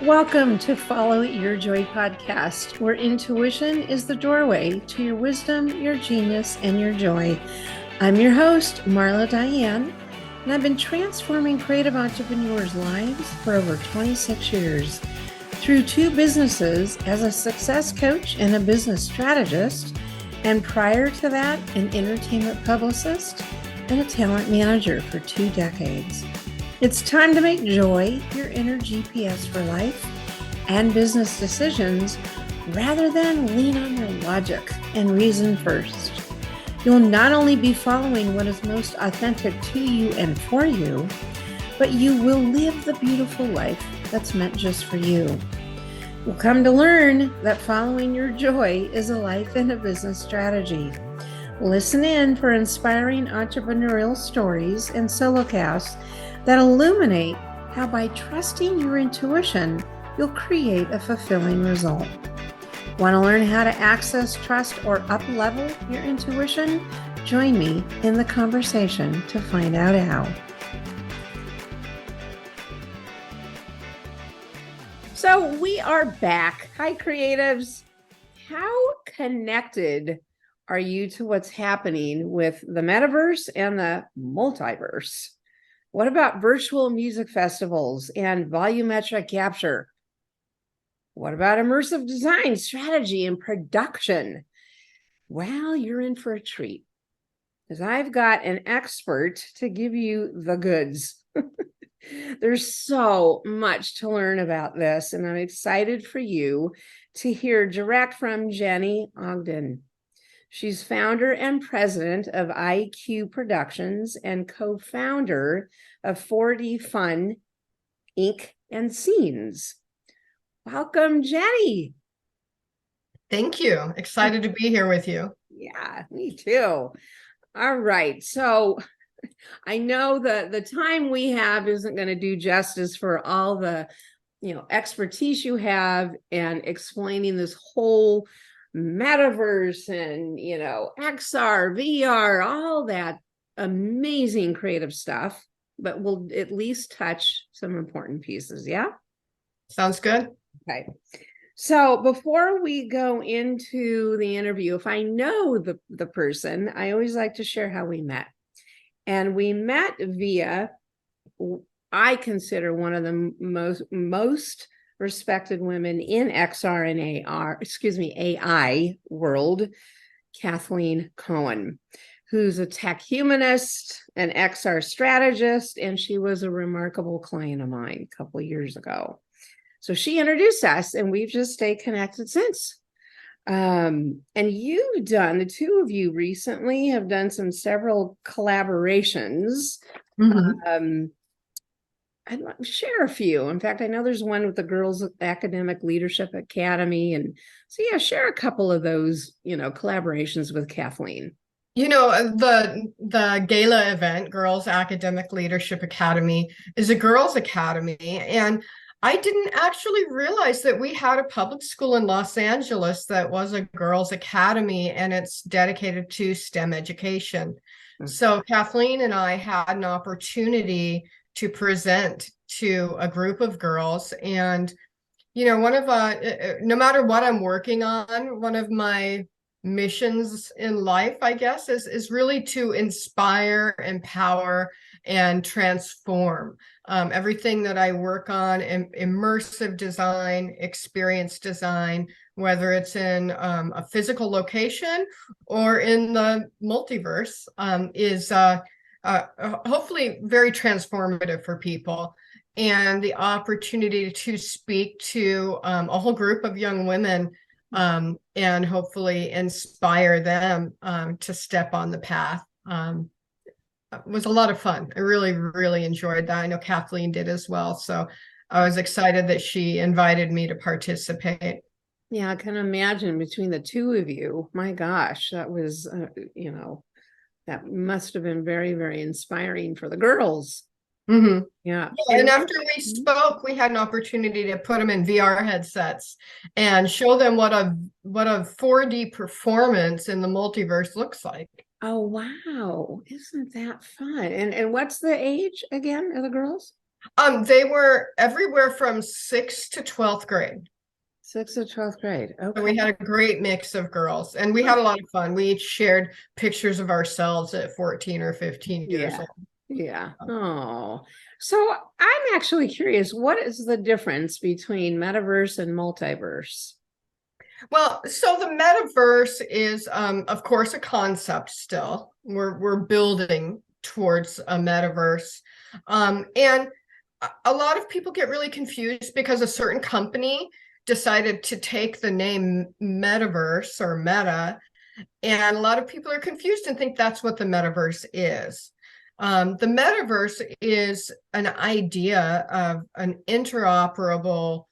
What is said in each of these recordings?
Welcome to Follow Your Joy podcast, where intuition is the doorway to your wisdom, your genius, and your joy. I'm your host, Marla Diane, and I've been transforming creative entrepreneurs' lives for over 26 years. Through 2 businesses as a success coach and a business strategist, and prior to that, an entertainment publicist and a talent manager for 2 decades. It's time to make joy your inner GPS for life and business decisions rather than lean on your logic and reason first. You'll not only be following what is most authentic to you and for you, but you will live the beautiful life that's meant just for you. You'll come to learn that following your joy is a life and a business strategy. Listen in for inspiring entrepreneurial stories and solocasts that illuminate how by trusting your intuition, you'll create a fulfilling result. Want to learn how to access, trust, or up-level your intuition? Join me in the conversation to find out how. So we are back. Hi, creatives. How connected are you to what's happening with the metaverse and the multiverse? What about virtual music festivals and volumetric capture? What about immersive design, strategy, and production? Well, you're in for a treat, because I've got an expert to give you the goods. There's so much to learn about this, and I'm excited for you to hear direct from Jenni Ogden. She's founder and president of IQ Productions and co-founder of 4D Fun, Ink and Scenes. Welcome, Jenni. Thank you. Excited to be here with you. Yeah, me too. All right. So I know the time we have isn't going to do justice for all the, expertise you have and explaining this whole metaverse and, XR, VR, all that amazing creative stuff, but we'll at least touch some important pieces. Yeah. Sounds good. Okay. So before we go into the interview, if I know the person, I always like to share how we met. And we met via, I consider one of the most respected women in XR and AI world, Kathleen Cohen, who's a tech humanist, an XR strategist, and she was a remarkable client of mine a couple of years ago. So she introduced us, and we've just stayed connected since. And the 2 of you recently have done several collaborations. Mm-hmm. I'd like to share a few. In fact, I know there's one with the Girls Academic Leadership Academy. And so, yeah, share a couple of those, collaborations with Kathleen. The gala event, Girls Academic Leadership Academy, is a girls' academy. And I didn't actually realize that we had a public school in Los Angeles that was a girls' academy, and it's dedicated to STEM education. Mm-hmm. So Kathleen and I had an opportunity to present to a group of girls. And, one of no matter what I'm working on, one of my missions in life, I guess, is really to inspire, empower, and transform. Everything that I work on, immersive design, experience design, whether it's in a physical location or in the multiverse, is hopefully very transformative for people. And the opportunity to speak to a whole group of young women and hopefully inspire them to step on the path was a lot of fun. I really, really enjoyed that. I know Kathleen did as well. So I was excited that she invited me to participate. Yeah, I can imagine between the 2 of you. My gosh, that was, that must have been very, very inspiring for the girls. Mm-hmm. Yeah. And after we spoke, we had an opportunity to put them in VR headsets and show them what a 4D performance in the multiverse looks like. Oh, wow. Isn't that fun? And what's the age again of the girls? They were everywhere from 6th to 12th grade. 6th to 12th grade. So Okay. we had a great mix of girls and we had a lot of fun. We each shared pictures of ourselves at 14 or 15 years Yeah. old. Yeah. Oh. So I'm actually curious, what is the difference between metaverse and multiverse? Well, so the metaverse is, of course, a concept still. We're building towards a metaverse. And a lot of people get really confused because a certain company decided to take the name metaverse or meta, and a lot of people are confused and think that's what the metaverse is. The metaverse is an idea of an interoperable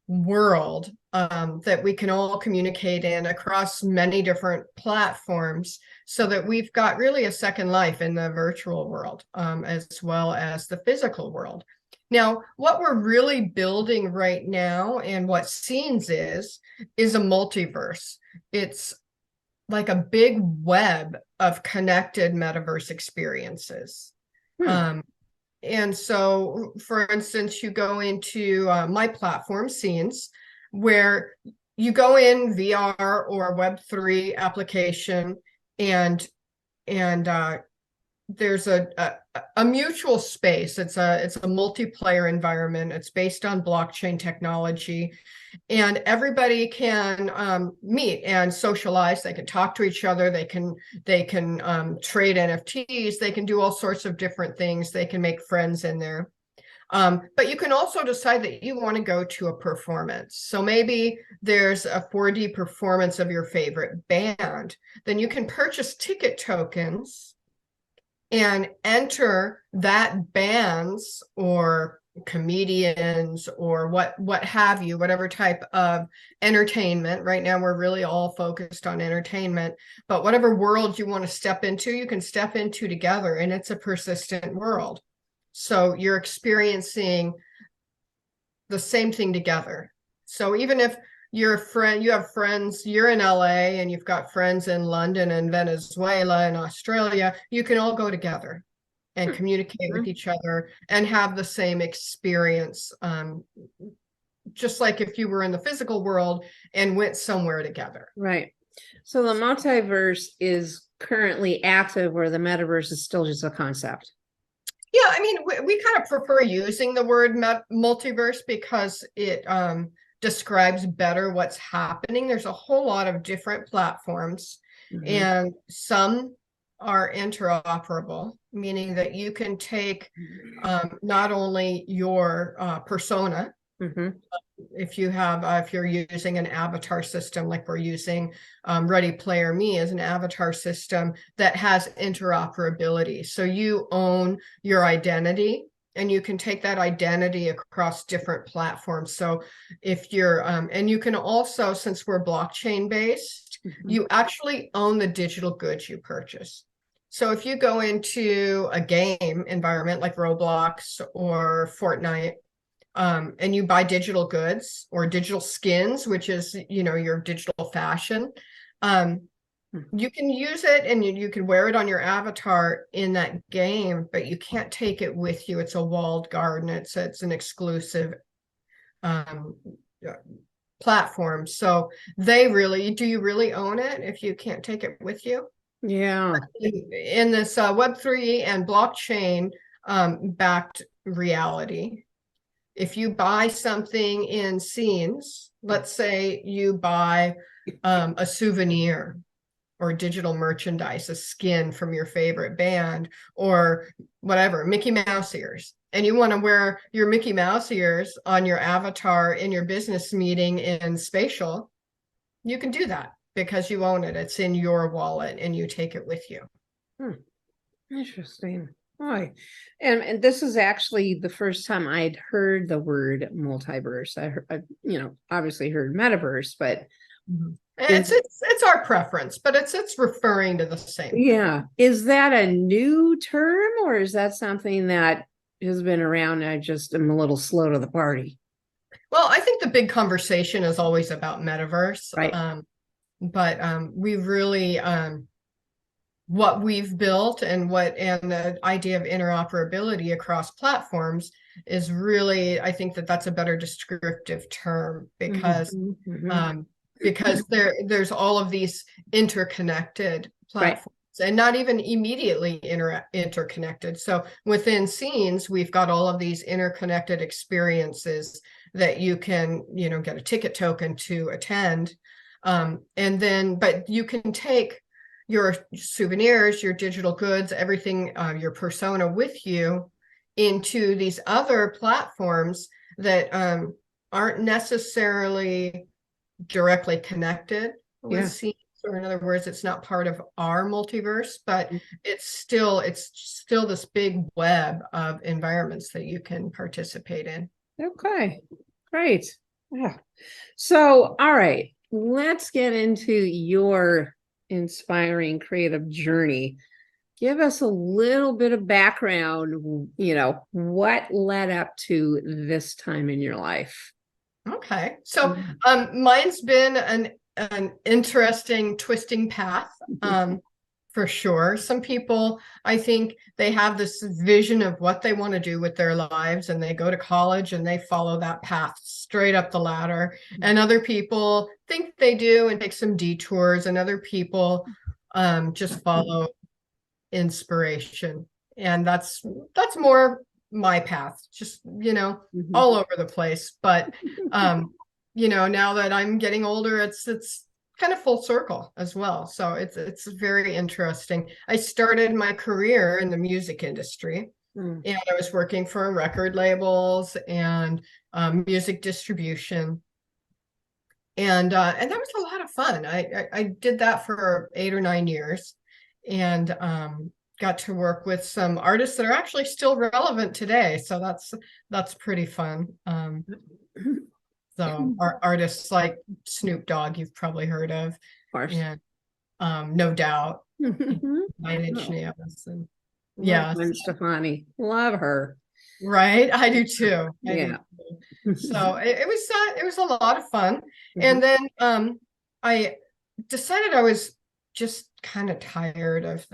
world that we can all communicate in across many different platforms so that we've got really a second life in the virtual world as well as the physical world. Now, what we're really building right now and what Scenes is a multiverse. It's like a big web of connected metaverse experiences. Hmm. And so, for instance, you go into my platform, Scenes, where you go in VR or Web3 application, and and there's a mutual space. It's a multiplayer environment. It's based on blockchain technology, and everybody can meet and socialize. They can talk to each other. They can trade NFTs. They can do all sorts of different things. They can make friends in there. But you can also decide that you want to go to a performance. So maybe there's a 4D performance of your favorite band. Then you can purchase ticket tokens and enter that band's or comedians or what have you, whatever type of entertainment. Right now we're really all focused on entertainment, but whatever world you want to step into, you can step into together, and it's a persistent world. So you're experiencing the same thing together. So even if you're a friend, you have friends, you're in LA and you've got friends in London and Venezuela and Australia, you can all go together and communicate with each other and have the same experience. Just like if you were in the physical world and went somewhere together. Right. So the multiverse is currently active, where the metaverse is still just a concept. Yeah, I mean, we kind of prefer using the word multiverse because it describes better what's happening. There's a whole lot of different platforms, and some are interoperable, meaning that you can take not only your persona, if you're using an avatar system like we're using Ready Player Me as an avatar system that has interoperability. So you own your identity and you can take that identity across different platforms. So if you're and you can also, since we're blockchain based, you actually own the digital goods you purchase. So if you go into a game environment like Roblox or Fortnite, and you buy digital goods or digital skins, which is, your digital fashion, you can use it and you can wear it on your avatar in that game, but you can't take it with you. It's a walled garden. It's an exclusive um, platform. So do you really own it if you can't take it with you? Yeah. In this Web3 and blockchain backed reality, if you buy something in Scenes, let's say you buy a souvenir or digital merchandise, a skin from your favorite band or whatever, Mickey Mouse ears, and you want to wear your Mickey Mouse ears on your avatar in your business meeting in Spatial, you can do that because you own it. It's in your wallet and you take it with you. Interesting. Boy. And this is actually the first time I'd heard the word multiverse. I obviously heard metaverse, but it's our preference, but it's referring to the same thing. Yeah. Is that a new term, or is that something that has been around? I just am a little slow to the party. Well, I think the big conversation is always about metaverse. Right. But we really what we've built and the idea of interoperability across platforms is really, I think that's a better descriptive term because Mhm, mhm. um, because there's all of these interconnected Right. platforms and not even immediately interconnected. So within scenes, we've got all of these interconnected experiences that you can, get a ticket token to attend. But you can take your souvenirs, your digital goods, everything, your persona with you into these other platforms that aren't necessarily directly connected with Yeah. scenes, or in other words, it's not part of our multiverse, but it's still this big web of environments that you can participate in. Okay. Great. Yeah. So, all right, let's get into your inspiring creative journey. Give us a little bit of background, what led up to this time in your life? Okay. So Mhm. mine's been an interesting twisting path. For sure. Some people, I think they have this vision of what they want to do with their lives and they go to college and they follow that path straight up the ladder. And other people think they do and take some detours, and other people just follow inspiration. And that's more my path, just, Mhm. all over the place. But now that I'm getting older, it's kind of full circle as well. So it's very interesting. I started my career in the music industry, Mm. and I was working for record labels and music distribution. And that was a lot of fun. I did that for 8 or 9 years, and got to work with some artists that are actually still relevant today. So that's pretty fun. So our artists like Snoop Dogg, you've probably heard of, Course. and No Doubt, Nine Inch Oh, Nails, and love yeah, Gwen Stefani. Love her. right. I do too. I do Yeah. too. So it was a lot of fun. Mhm. And then I decided I was just kind of tired of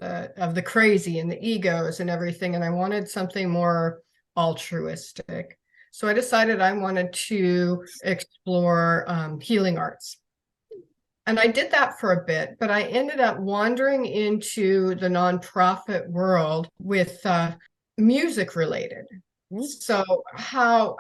the crazy and the egos and everything, and I wanted something more altruistic. So I decided I wanted to explore healing arts. And I did that for a bit, but I ended up wandering into the nonprofit world with music related. So how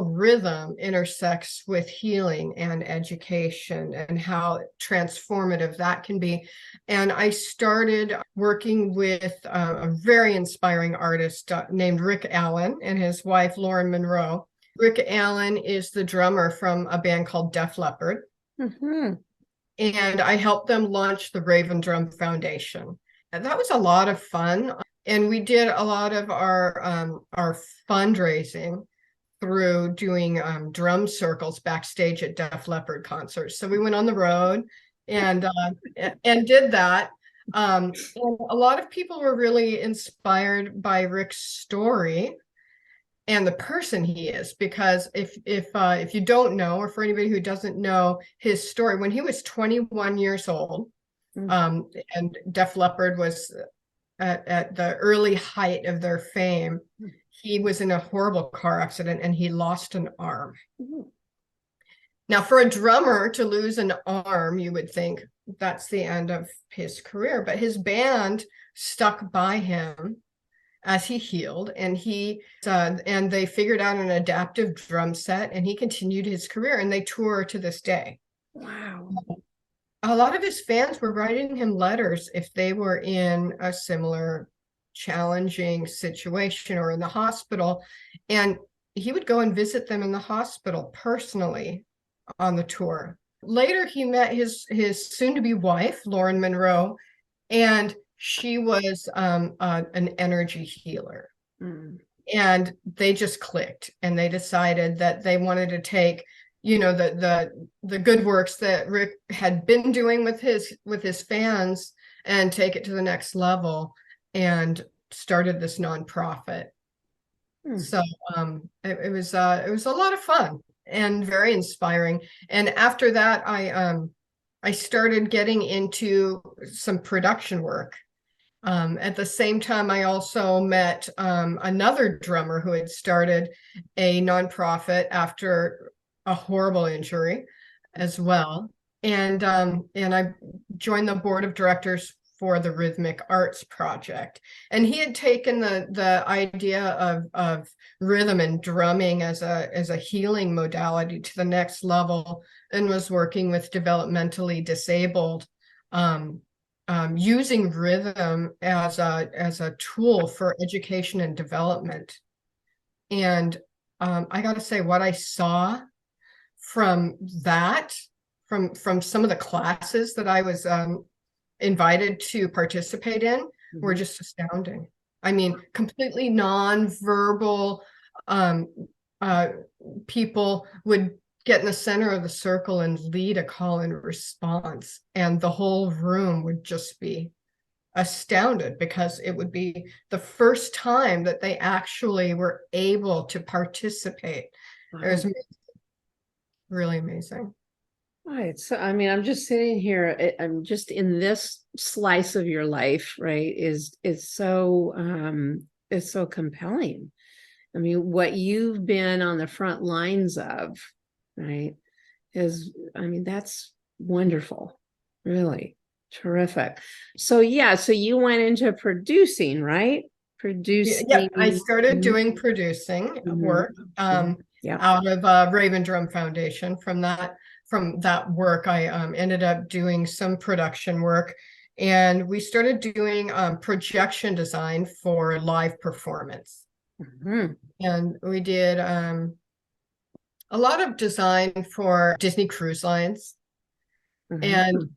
rhythm intersects with healing and education, and how transformative that can be. And I started working with a very inspiring artist named Rick Allen and his wife Lauren Monroe. Rick Allen is the drummer from a band called Def Leppard, Mhm. and I helped them launch the Raven Drum Foundation. And that was a lot of fun. And we did a lot of our fundraising through doing drum circles backstage at Def Leppard concerts. So we went on the road and did that. And a lot of people were really inspired by Rick's story and the person he is, because if you don't know, or for anybody who doesn't know his story, when he was 21 years old, Mm. and Def Leppard was at the early height of their fame, he was in a horrible car accident and he lost an arm. Mhm. Now, for a drummer to lose an arm, you would think that's the end of his career, but his band stuck by him as he healed, and they figured out an adaptive drum set, and he continued his career, and they tour to this day. Wow. A lot of his fans were writing him letters if they were in a similar challenging situation or in the hospital, and he would go and visit them in the hospital personally on the tour. Later, he met his soon-to-be wife, Lauren Monroe, and she was an energy healer. Mm. And they just clicked, and they decided that they wanted to take, the good works that Rick had been doing with his fans, and take it to the next level, and started this nonprofit. Mm. So it was a lot of fun and very inspiring. And after that, I started getting into some production work, At the same time, I also met another drummer who had started a nonprofit after a horrible injury as well. And I joined the board of directors for the Rhythmic Arts Project. And he had taken the idea of rhythm and drumming as a healing modality to the next level, and was working with developmentally disabled, using rhythm as a tool for education and development. And I got to say, what I saw from that, from some of the classes that I was invited to participate in, were just astounding. I mean, completely non-verbal people would get in the center of the circle and lead a call and response, and the whole room would just be astounded, because it would be the first time that they actually were able to participate. It was really amazing. Right. So, I mean, I'm just sitting here, I'm just in this slice of your life, right? It's so compelling. I mean, what you've been on the front lines of, right, I mean, that's wonderful. Really terrific. So yeah, so you went into producing, right? Producing. Yeah, I started doing producing work Yeah. out of Raven Drum Foundation. From that work, I ended up doing some production work, and we started doing projection design for live performance. And we did a lot of design for Disney Cruise Lines. And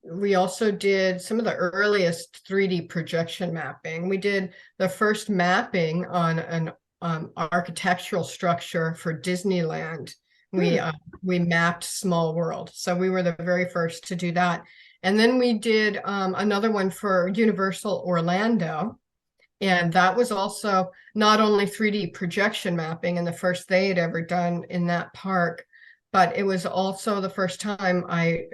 we also did some of the earliest 3D projection mapping. We did the first mapping on an architectural structure for Disneyland. We mapped Small World, so we were the very first to do that. And then we did another one for Universal Orlando, and that was also not only 3D projection mapping, and the first they had ever done in that park, but it was also the first time I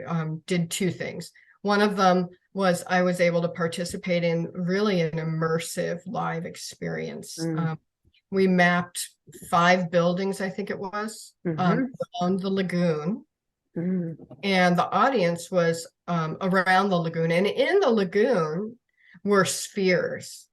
did two things. One of them was I was able to participate in really an immersive live experience. We mapped 5 buildings, I think it was, around the lagoon. And the audience was around the lagoon. And in the lagoon were spheres.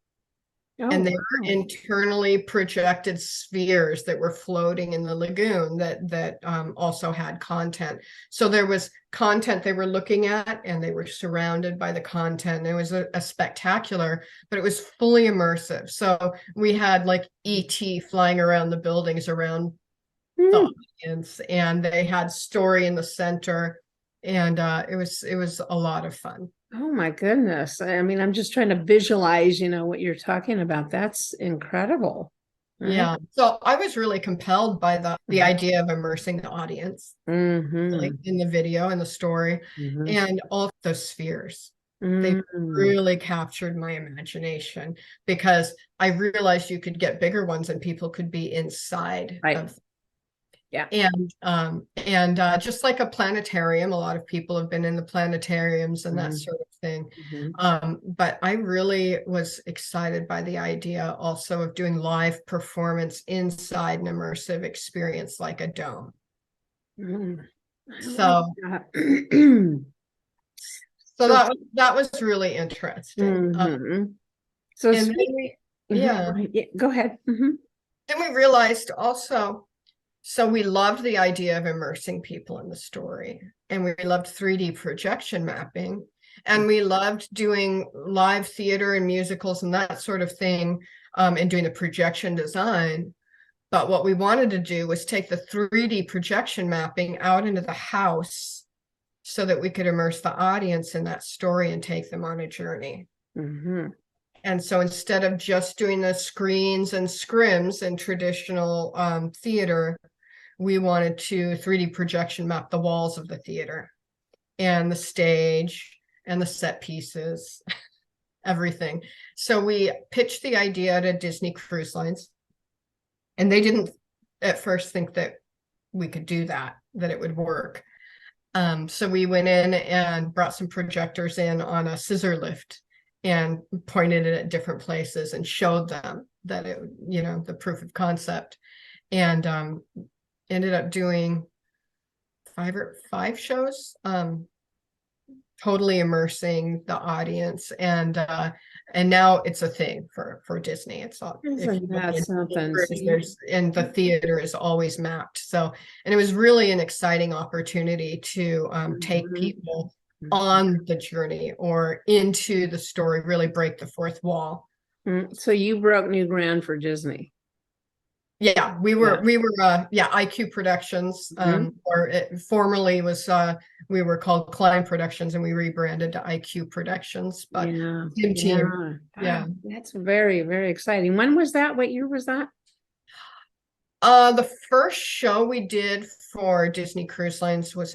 And they were internally projected spheres that were floating in the lagoon that also had content. So there was content they were looking at, and they were surrounded by the content. It was a spectacular, but it was fully immersive. So we had like ET flying around the buildings around the audience, and they had story in the center, and it was a lot of fun. Oh my goodness. I mean, I'm just trying to visualize, what you're talking about. That's incredible. Right? Yeah. So I was really compelled by the idea of immersing the audience like in the video and the story, and all the spheres. They really captured my imagination, because I realized you could get bigger ones and people could be inside of. Yeah. And just like a planetarium, a lot of people have been in the planetariums and that sort of thing. But I really was excited by the idea also of doing live performance inside an immersive experience like a dome. So that was really interesting. So go ahead. Then we realized also, so we loved the idea of immersing people in the story, and we loved 3D projection mapping, and we loved doing live theater and musicals and that sort of thing, and doing the projection design. But what we wanted to do was take the 3D projection mapping out into the house so that we could immerse the audience in that story and take them on a journey. And so instead of just doing the screens and scrims in traditional theater, we wanted to 3D projection map the walls of the theater and the stage and the set pieces, everything. So we pitched the idea to Disney Cruise Lines, and they didn't at first think that we could do that it would work. So we went in and brought some projectors in on a scissor lift, and pointed it at different places and showed them that it, the proof of concept, and ended up doing five shows, totally immersing the audience, and now it's a thing for Disney. It's all, if Isn't you look that into something? it, See? there's, and the theater is always mapped. So, and it was really an exciting opportunity to take Mhm. people on the journey or into the story, really break the fourth wall. So you broke new ground for Disney. Yeah, we Yeah. were IQ Productions, or it formerly was we were called Klein Productions, and we rebranded to IQ Productions, but Yeah. same team. Yeah. Yeah. That's very, very exciting. When was that? What year was that? The first show we did for Disney Cruise Lines was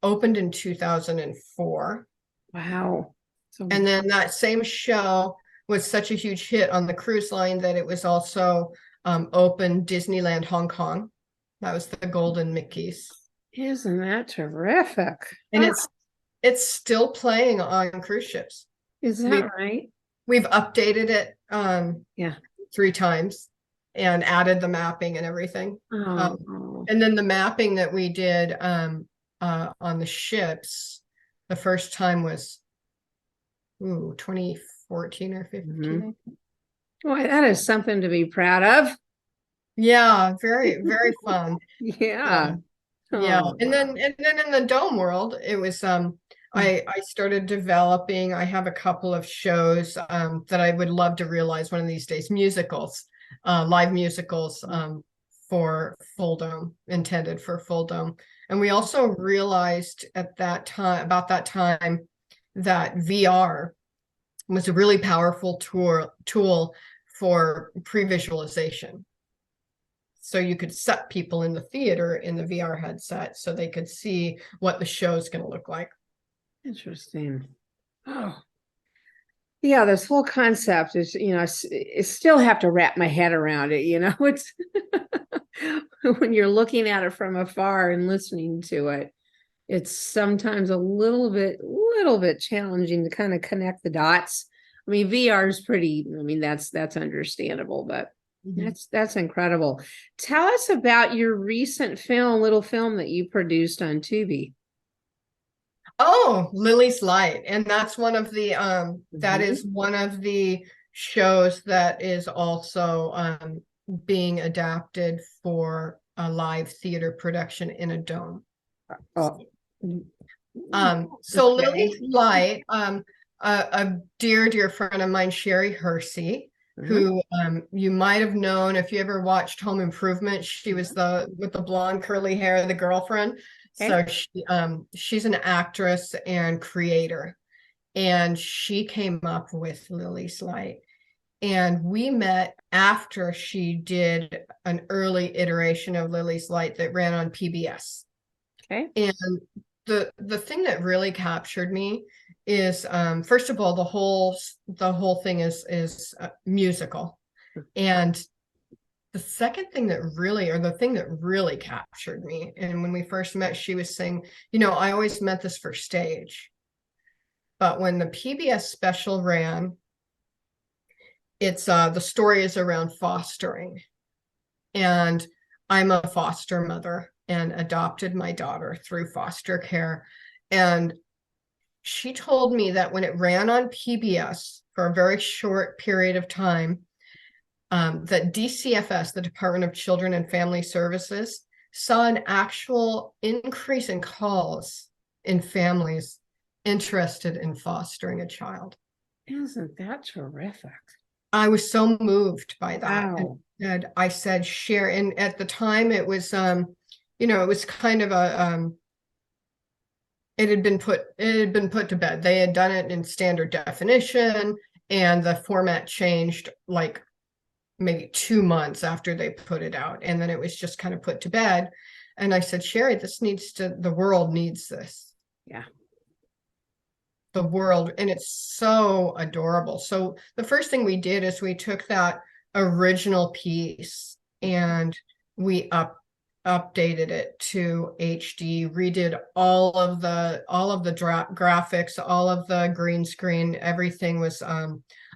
opened in 2004. Wow. So And then that same show was such a huge hit on the cruise line that it was also opened Disneyland Hong Kong. That was the Golden Mickeys. isn't that terrific? And it's still playing on cruise ships. Is We that right? we've updated it Yeah. 3 times and added the mapping and everything. Oh, And then the mapping that we did on the ships, the first time was 2014 or 15. Boy, that is something to be proud of. Yeah, very, very fun. Yeah. Yeah. Oh, And then in the dome world, it was I started developing, I have a couple of shows that I would love to realize one of these days, musicals, live musicals for full dome, intended for full dome. And we also realized at that time, about that time, that VR was a really powerful tool for pre-visualization. So you could set people in the theater in the VR headset so they could see what the show is going to look like. interesting. Oh, yeah, this whole concept is, I still have to wrap my head around it, it's when you're looking at it from afar and listening to it, it's sometimes a little bit challenging to kind of connect the dots. I mean, VR is pretty, I mean, that's understandable, but that's incredible. Tell us about your recent little film that you produced on Tubi. Oh, Lily's Light. And that's one of the that is one of the shows that is also being adapted for a live theater production in a dome. Oh. So Okay. Lily's Light, a dear friend of mine, Sherry Hersey, who you might have known if you ever watched Home Improvement. She was with the blonde curly hair, the girlfriend. Okay. So she's an actress and creator, and she came up with Lily's Light. And we met after she did an early iteration of Lily's Light that ran on PBS. Okay. And the thing that really captured me is first of all, the whole thing is musical. And the second thing that really, or the thing that really captured me, and when we first met, she was saying, I always meant this for stage. But when the PBS special ran, it's the story is around fostering. And I'm a foster mother and adopted my daughter through foster care. And she told me that when it ran on PBS for a very short period of time, that DCFS, the Department of Children and Family Services, saw an actual increase in calls in families interested in fostering a child. Isn't that terrific? I was so moved by that. Wow. And I said, share. And at the time it was, it was kind of it had been put to bed. They had done it in standard definition, and the format changed like maybe 2 months after they put it out. And then it was just kind of put to bed. And I said, Sherry, the world needs this. Yeah. The world, and it's so adorable. So the first thing we did is we took that original piece and we updated it to HD, redid all of the graphics, all of the green screen, everything was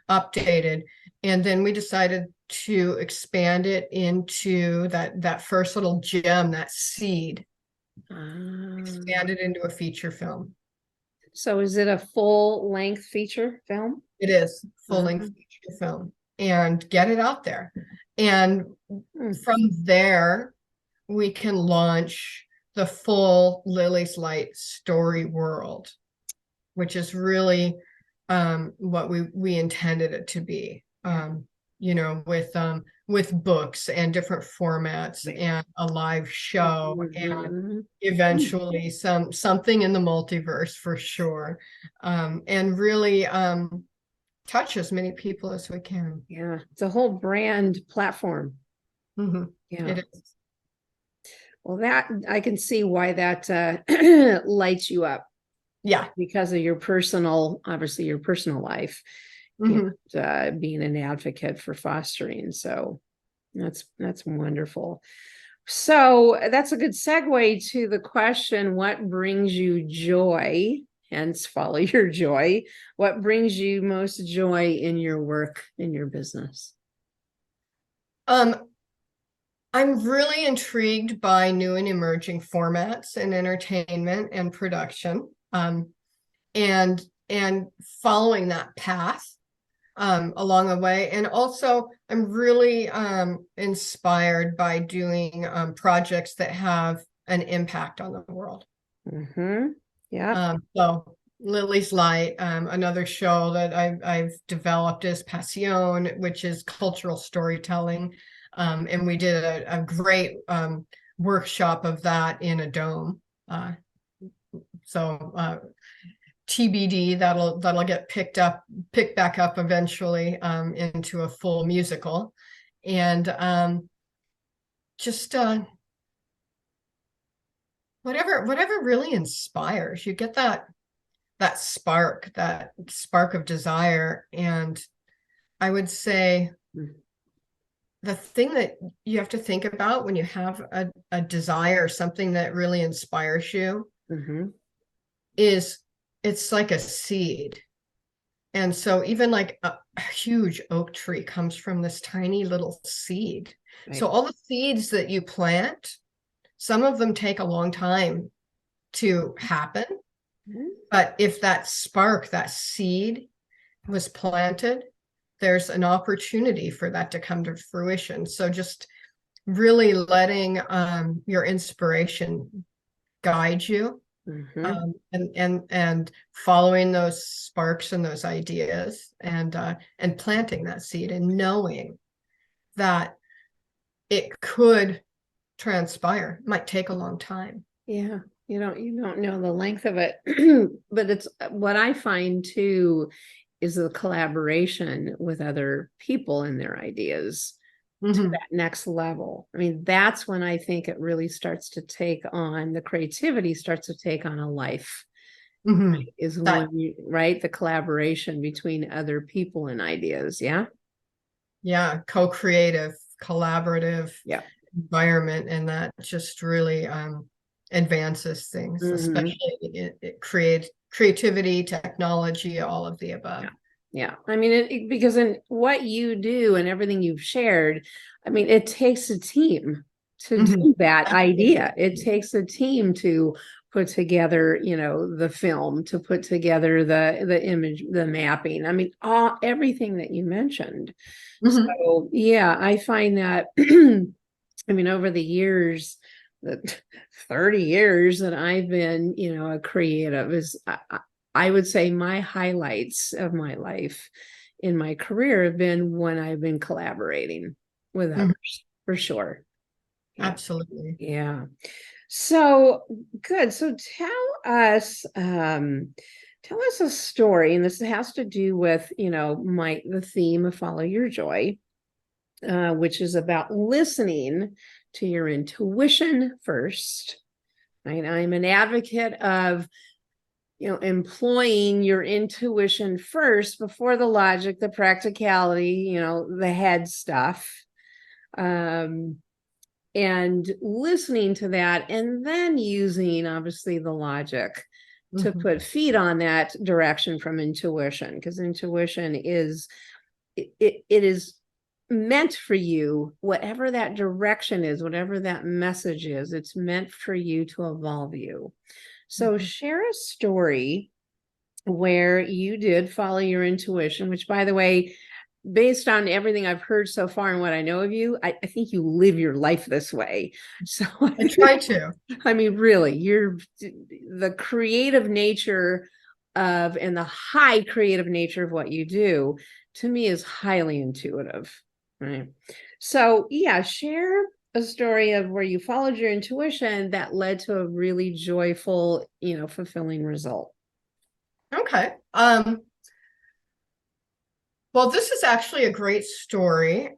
updated. And then we decided to expand it into that first little gem, that seed, expand it into a feature film. So is it a full length feature film? It is full-length feature film, and get it out there. And from there, we can launch the full Lily's Light story world, which is really what we intended it to be. With books and different formats and a live show and eventually something in the multiverse for sure. And really touch as many people as we can. Yeah, it's a whole brand platform. Mm-hmm. Yeah. It is. Well, that I can see why that lights you up. Yeah. Because of obviously your personal life, and being an advocate for fostering. So that's wonderful. So that's a good segue to the question, what brings you joy? Hence, follow your joy. What brings you most joy in your work, in your business? I'm really intrigued by new and emerging formats in entertainment and production, and following that path along the way. And also, I'm really inspired by doing projects that have an impact on the world. Yeah. So Lily's Light, another show that I've developed is Passion, which is cultural storytelling. And we did a great workshop of that in a dome. So TBD, that'll get picked back up eventually into a full musical. And just whatever really inspires. You get that spark of desire. And I would say the thing that you have to think about when you have a desire, something that really inspires you, is it's like a seed. And so even like a huge oak tree comes from this tiny little seed. Right. So all the seeds that you plant, some of them take a long time to happen. But if that spark, that seed was planted, there's an opportunity for that to come to fruition. So just really letting your inspiration guide you, and following those sparks and those ideas, and planting that seed and knowing that it could transpire. It might take a long time. Yeah. You don't know the length of it, but it's what I find too is the collaboration with other people and their ideas to that next level. I mean, that's when I think it really starts to take on, the creativity starts to take on a life. Right? Is when the collaboration between other people and ideas. Yeah, co-creative, collaborative environment, and that just really advances things, especially it creates creativity, technology, all of the above. Yeah. I mean, because in what you do and everything you've shared, I mean, it takes a team to do that idea. It takes a team to put together, the film, to put together the image, the mapping. I mean, everything that you mentioned. So yeah, I find that, I mean, over the years, the 30 years that I've been, a creative, is I would say my highlights of my life in my career have been when I've been collaborating with others, for sure. Absolutely. Yeah. So good. So tell us a story, and this has to do with, the theme of Follow Your Joy, which is about listening to your intuition first. Right? I'm an advocate of, employing your intuition first before the logic, the practicality, the head stuff. And and listening to that, and then using obviously the logic to put feet on that direction from intuition, because intuition is it is meant for you, whatever that direction is, whatever that message is, it's meant for you to evolve you. So share a story where you did follow your intuition, which, by the way, based on everything I've heard so far and what I know of you, I think you live your life this way. So I try to. I mean, really, you're the creative nature of, and the high creative nature of what you do, to me, is highly intuitive. Right. So yeah, share a story of where you followed your intuition that led to a really joyful, fulfilling result. Okay. Well, this is actually a great story.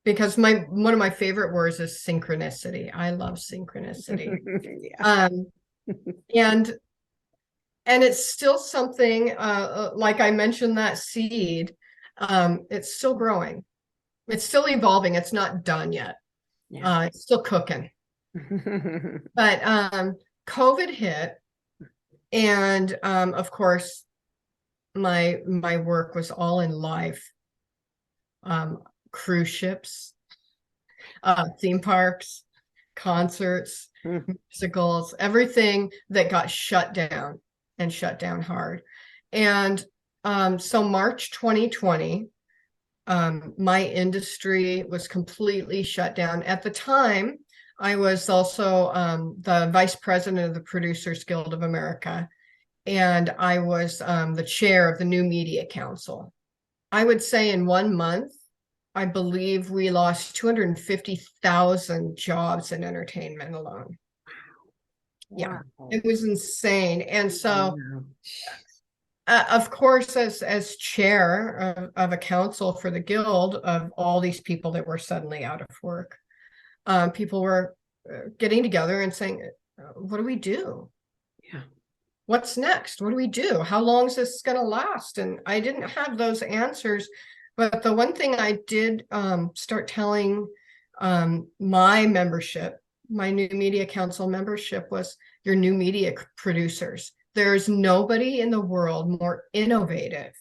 Because one of my favorite words is synchronicity. I love synchronicity. Yeah. And it's still something, like I mentioned, that seed, it's still growing. It's still evolving. It's not done yet. Yeah. It's still cooking. But COVID hit, and of course, my work was all in life. Cruise ships, theme parks, concerts, musicals, everything that got shut down, and shut down hard. And so March 2020, my industry was completely shut down. At the time, I was also the vice president of the Producers Guild of America, and I was the chair of the New Media Council. I would say in 1 month, I believe we lost 250,000 jobs in entertainment alone. Yeah, it was insane. And so, of course, as chair of a council for the guild of all these people that were suddenly out of work, people were getting together and saying, what do we do? Yeah. What's next? What do we do? How long is this going to last? And I didn't have those answers. But the one thing I did start telling my membership, my New Media Council membership, was your new media producers. There's nobody in the world more innovative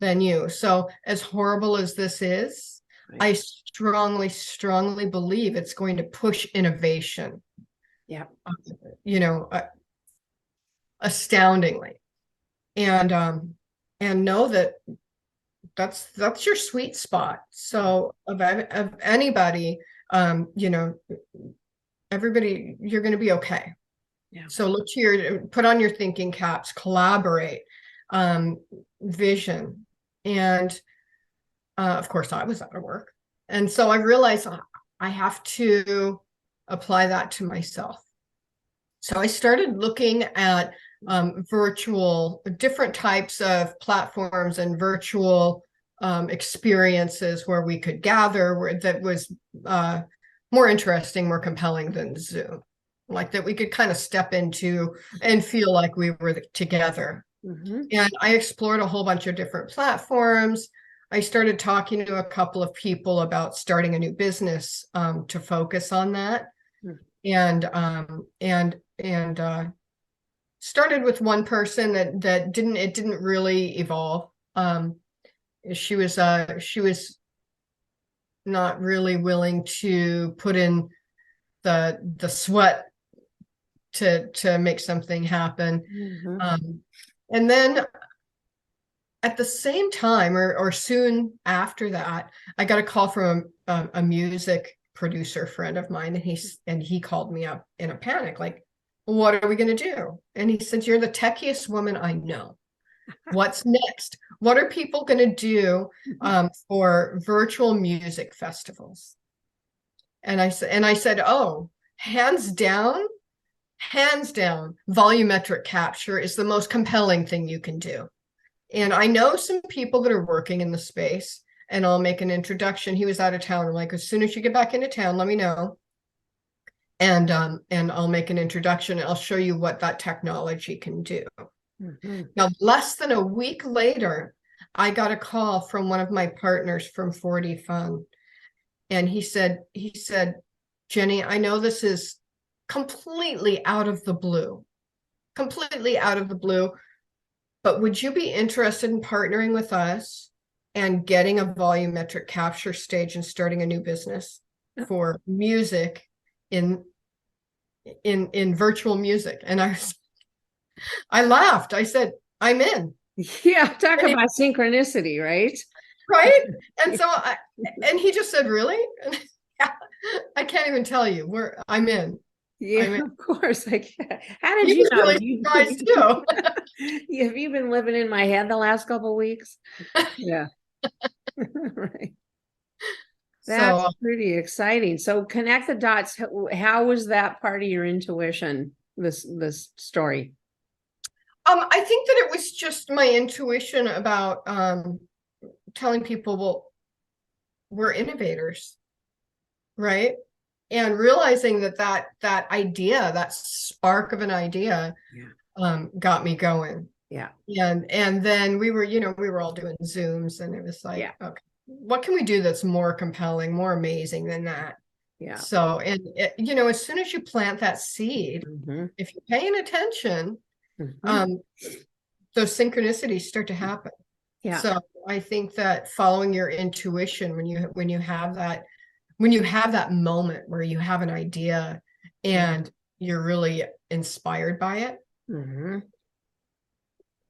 than you. So as horrible as this is, right, I strongly, strongly believe it's going to push innovation. Yeah. Astoundingly. And know that that's your sweet spot. So of anybody, everybody, you're going to be okay. Yeah. So put on your thinking caps, collaborate, vision. And of course I was out of work. And so I realized I have to apply that to myself. So I started looking at virtual, different types of platforms and virtual experiences where we could gather, that was more interesting, more compelling than Zoom, like that we could kind of step into and feel like we were together. And I explored a whole bunch of different platforms. I started talking to a couple of people about starting a new business to focus on that. And started with one person that didn't really evolve. She was not really willing to put in the sweat to make something happen. And then at the same time, or soon after that, I got a call from a music producer friend of mine, and he called me up in a panic, like, what are we going to do? And he said, you're the techiest woman I know. What's next? What are people going to do for virtual music festivals? And I said, oh, hands down, volumetric capture is the most compelling thing you can do. And I know some people that are working in the space, and I'll make an introduction. He was out of town. I'm like, as soon as you get back into town, let me know. And I'll make an introduction. I'll show you what that technology can do. Now, less than a week later, I got a call from one of my partners from 4D Fun. And he said, Jenni, I know this is completely out of the blue, completely out of the blue, but would you be interested in partnering with us and getting a volumetric capture stage and starting a new business for music in virtual music? And I laughed. I said, I'm in. Yeah, talk And about synchronicity, right? right? And so and he just said, really? And I can't even tell you where I'm in. Yeah, I'm in. of course. Like, how did He you was know? really surprised too. Have you been living in my head the last couple of weeks? Yeah. Right. That's So pretty exciting. So connect the dots. How was that part of your intuition, this story? I think that it was just my intuition about telling people, well, we're innovators, right? And realizing that idea, that spark of an idea, got me going. Yeah. And then we were all doing Zooms, and it was like, Yeah. okay, what can we do that's more compelling, more amazing than that? Yeah. So, and as soon as you plant that seed, if you're paying attention, those synchronicities start to happen. Yeah. So I think that following your intuition, when you have that moment where you have an idea and you're really inspired by it,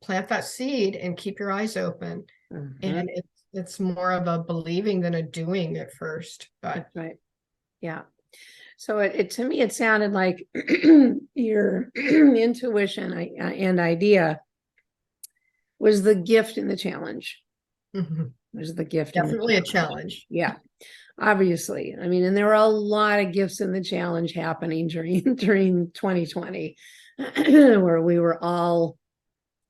plant that seed and keep your eyes open. And it's more of a believing than a doing at first. But that's right. Yeah. So it to me, it sounded like your intuition and idea was the gift in the challenge. Was the gift definitely a challenge. Yeah, obviously. I mean, and there were a lot of gifts in the challenge happening during 2020, where we were all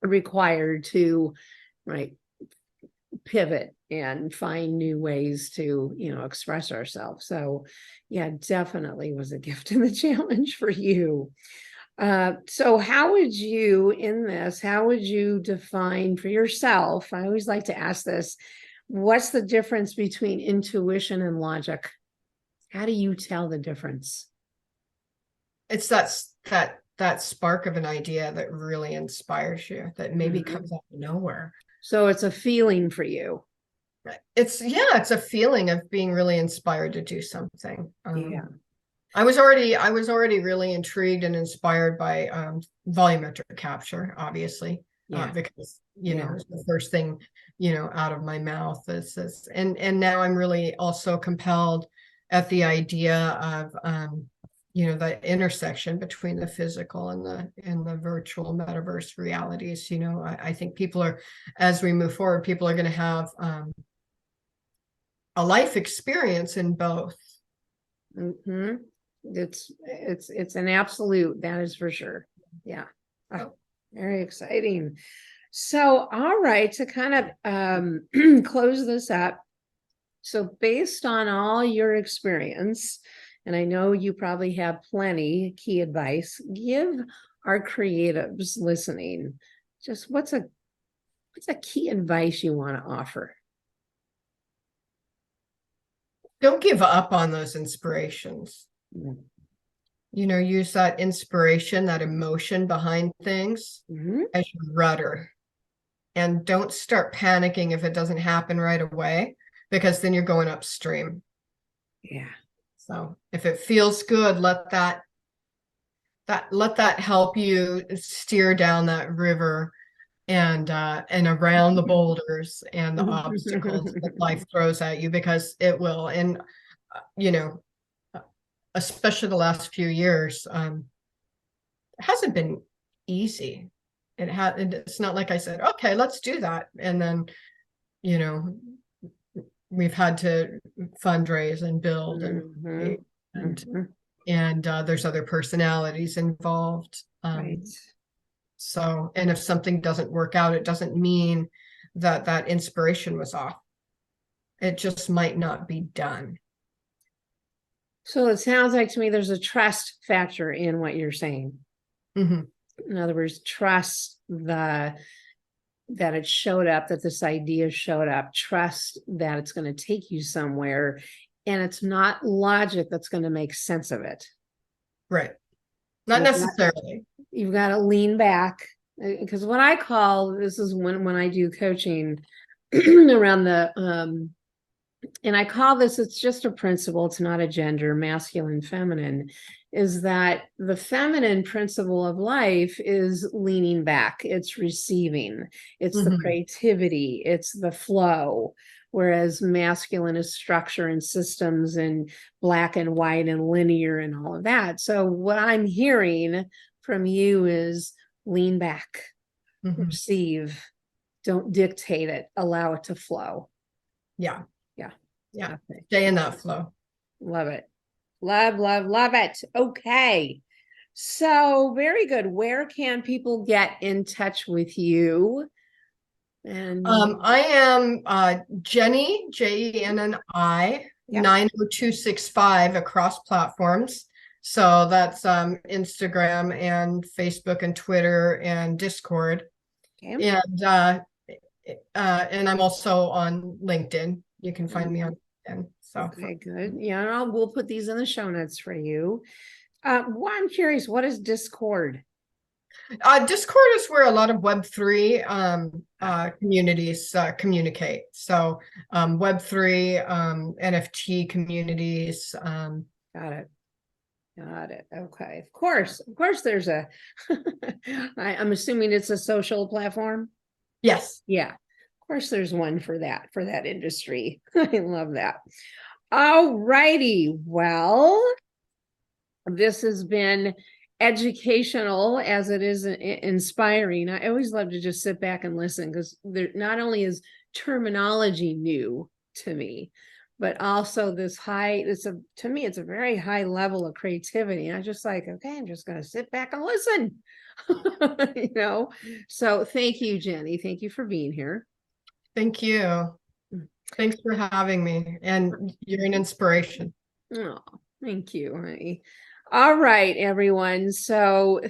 required to pivot and find new ways to express ourselves. So yeah, definitely was a gift in the challenge for you. So how would you define for yourself, I always like to ask this, what's the difference between intuition and logic? How do you tell the difference? It's that spark of an idea that really inspires you, that maybe comes out of nowhere. So it's a feeling for you. It's a feeling of being really inspired to do something. Yeah. I was already really intrigued and inspired by volumetric capture, obviously, because it's the first thing out of my mouth. And now I'm really also compelled at the idea of the intersection between the physical and the virtual metaverse realities. I think as we move forward, people are going to have a life experience in both. It's an absolute, that is for sure. Yeah. Oh, very exciting. So, all right, to kind of close this up. So based on all your experience, and I know you probably have plenty key advice, give our creatives listening just what's a key advice you want to offer? Don't give up on those inspirations. Use that inspiration, that emotion behind things as your rudder. And don't start panicking if it doesn't happen right away, because then you're going upstream. Yeah. So if it feels good, let that help you steer down that river and around the boulders and the obstacles that life throws at you, because it will. And especially the last few years, it hasn't been easy. It's not like I said, okay, let's do that, and then we've had to fundraise and build and there's other personalities involved. Right. So, and if something doesn't work out, it doesn't mean that inspiration was off. It just might not be done. So it sounds like to me there's a trust factor in what you're saying. In other words, trust that it showed up, that this idea showed up, trust that it's going to take you somewhere, and it's not logic that's going to make sense of it. Right. Not necessarily. You've got to lean back, because what I call, this is when I do coaching around the and I call this, it's just a principle, it's not a gender, masculine, feminine, is that the feminine principle of life is leaning back, it's receiving, it's the creativity, it's the flow. Whereas masculine is structure and systems and black and white and linear and all of that. So what I'm hearing from you is lean back, receive, don't dictate it, allow it to flow. Yeah. Okay. Stay in that flow. Love it. Love it. Okay. So very good. Where can people get in touch with you? And I am Jenni, Jenni, 90265 across platforms. So that's Instagram and Facebook and Twitter and Discord. Okay. And I'm also on LinkedIn. You can find me on LinkedIn. So okay, good. Yeah, and we'll put these in the show notes for you. Well, I'm curious, what is Discord? Discord is where a lot of Web3 communities communicate. So Web3 NFT communities. Got it. Okay. Of course, there's a, I'm assuming it's a social platform. Yes. Yeah. Of course, there's one for that industry. I love that. All righty. Well, this has been educational as it is inspiring. I always love to just sit back and listen, because there not only is terminology new to me, but also to me, it's a very high level of creativity. And I'm just like, okay, I'm just going to sit back and listen. So thank you, Jenni. Thank you for being here. Thank you. Thanks for having me. And you're an inspiration. Oh, thank you, honey. All right, everyone. So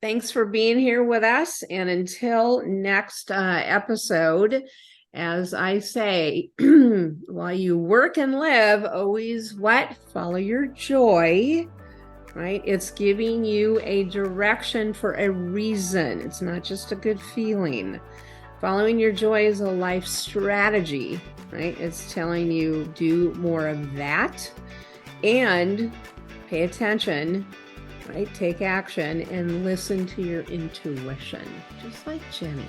thanks for being here with us. And until next episode, as I say, while you work and live, always follow your joy, right? It's giving you a direction for a reason. It's not just a good feeling. Following your joy is a life strategy, right? It's telling you do more of that and pay attention, right? Take action and listen to your intuition, just like Jenni.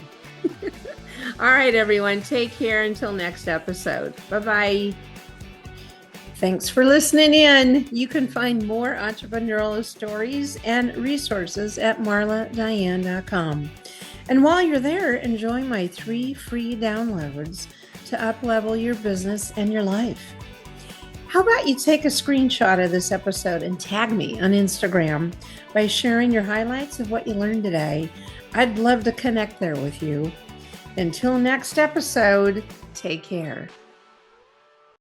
All right, everyone, take care until next episode. Bye-bye. Thanks for listening in. You can find more entrepreneurial stories and resources at marladiane.com. And while you're there, enjoy my 3 free downloads to up-level your business and your life. How about you take a screenshot of this episode and tag me on Instagram by sharing your highlights of what you learned today? I'd love to connect there with you. Until next episode, take care.